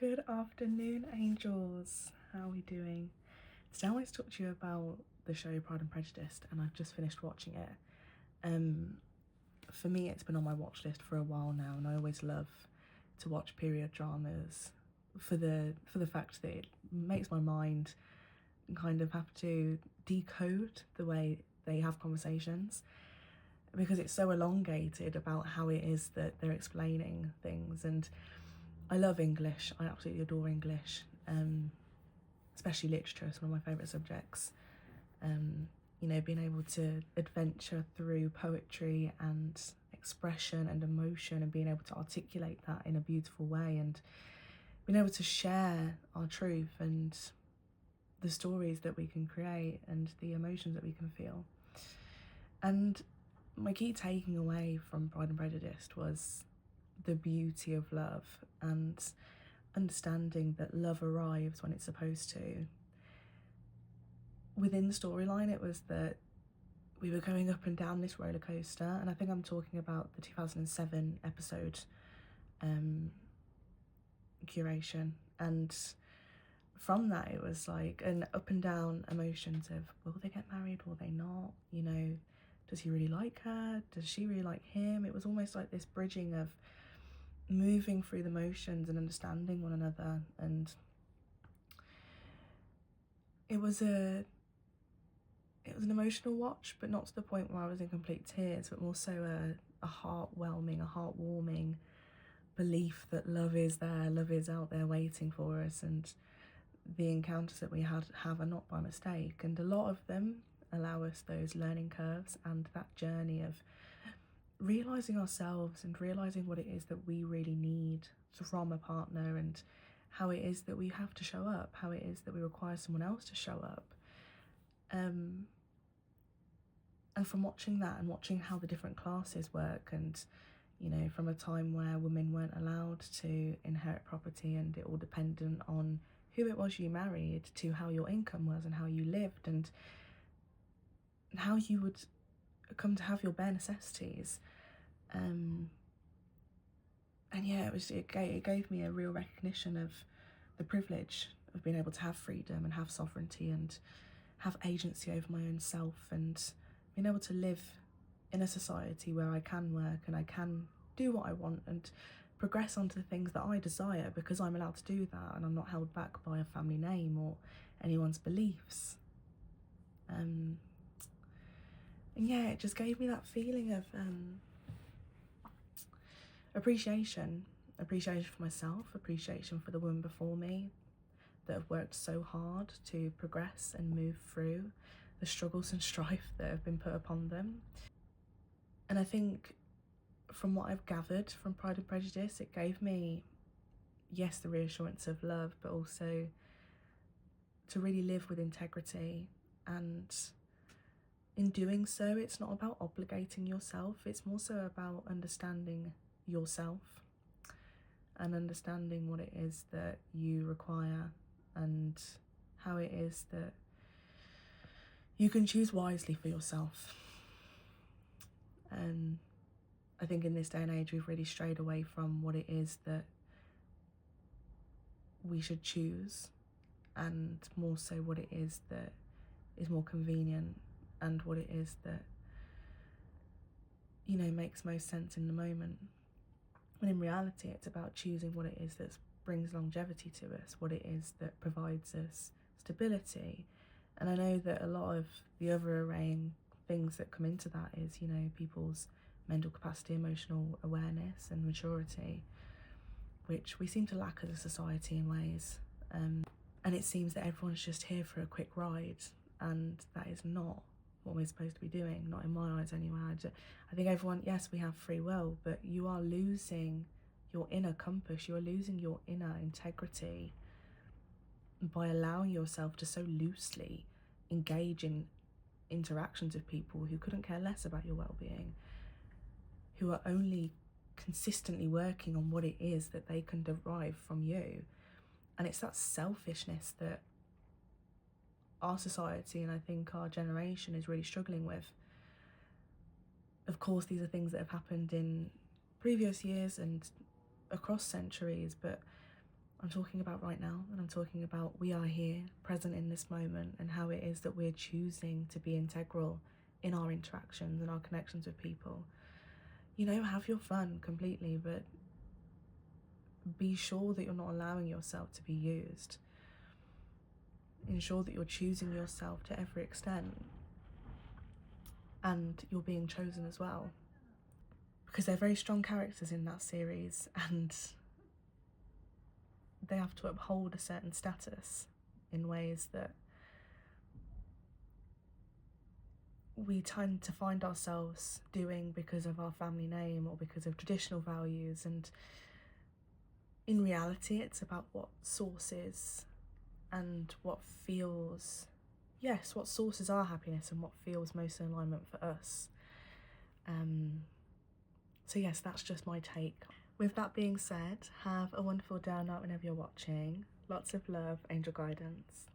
Good afternoon, angels. How are we doing? Today I want to talk to you about the show Pride and Prejudice, and I've just finished watching it. For me, it's been on my watch list for a while now, and I always love to watch period dramas for the fact that it makes my mind kind of have to decode the way they have conversations, because it's so elongated about how it is that they're explaining things. And I love English. I absolutely adore English, especially literature. It's one of my favourite subjects. Being able to adventure through poetry and expression and emotion, and being able to articulate that in a beautiful way, and being able to share our truth and the stories that we can create and the emotions that we can feel. And my key taking away from Pride and Prejudice was the beauty of love and understanding that love arrives when it's supposed to. Within the storyline, it was that we were going up and down this roller coaster, and I think I'm talking about the 2007 episode curation. And from that, it was like an up and down emotions of, will they get married, will they not, does he really like her, does she really like him? It was almost like this bridging of moving through the motions and understanding one another. And it was an emotional watch, but not to the point where I was in complete tears, but more so a heartwarming belief that love is there, love is out there waiting for us, and the encounters that we have are not by mistake. And a lot of them allow us those learning curves and that journey of realising ourselves and realising what it is that we really need from a partner, and how it is that we have to show up, how it is that we require someone else to show up. And from watching that and watching how the different classes work, and from a time where women weren't allowed to inherit property and it all depended on who it was you married, to how your income was and how you lived, and how you would come to have your bare necessities. It gave me a real recognition of the privilege of being able to have freedom and have sovereignty and have agency over my own self, and being able to live in a society where I can work and I can do what I want and progress onto the things that I desire, because I'm allowed to do that and I'm not held back by a family name or anyone's beliefs. It just gave me that feeling of appreciation for myself, appreciation for the women before me that have worked so hard to progress and move through the struggles and strife that have been put upon them. And I think from what I've gathered from Pride and Prejudice, it gave me, yes, the reassurance of love, but also to really live with integrity. And in doing so, it's not about obligating yourself, it's more so about understanding yourself and understanding what it is that you require, and how it is that you can choose wisely for yourself. And I think in this day and age, we've really strayed away from what it is that we should choose, and more so what it is that is more convenient, and what it is that makes most sense in the moment. When in reality, it's about choosing what it is that brings longevity to us, what it is that provides us stability. And I know that a lot of the other arraying things that come into that is, people's mental capacity, emotional awareness and maturity, which we seem to lack as a society in ways. And it seems that everyone's just here for a quick ride, and that is not what we're supposed to be doing, not in my eyes anyway. I think everyone, yes, we have free will, but you are losing your inner compass, you are losing your inner integrity by allowing yourself to so loosely engage in interactions with people who couldn't care less about your well-being, who are only consistently working on what it is that they can derive from you. And it's that selfishness that our society, and I think our generation, is really struggling with. Of course, these are things that have happened in previous years and across centuries, but I'm talking about right now, and I'm talking about we are here, present in this moment, and how it is that we're choosing to be integral in our interactions and our connections with people. You know, have your fun completely, but be sure that you're not allowing yourself to be used. Ensure that you're choosing yourself to every extent, and you're being chosen as well. Because they're very strong characters in that series, and they have to uphold a certain status in ways that we tend to find ourselves doing because of our family name or because of traditional values. And in reality, it's about what sources and what feels, yes, what sources our happiness and what feels most in alignment for us. So yes, that's just my take. With that being said, have a wonderful day or night whenever you're watching. Lots of love, Angel Guidance.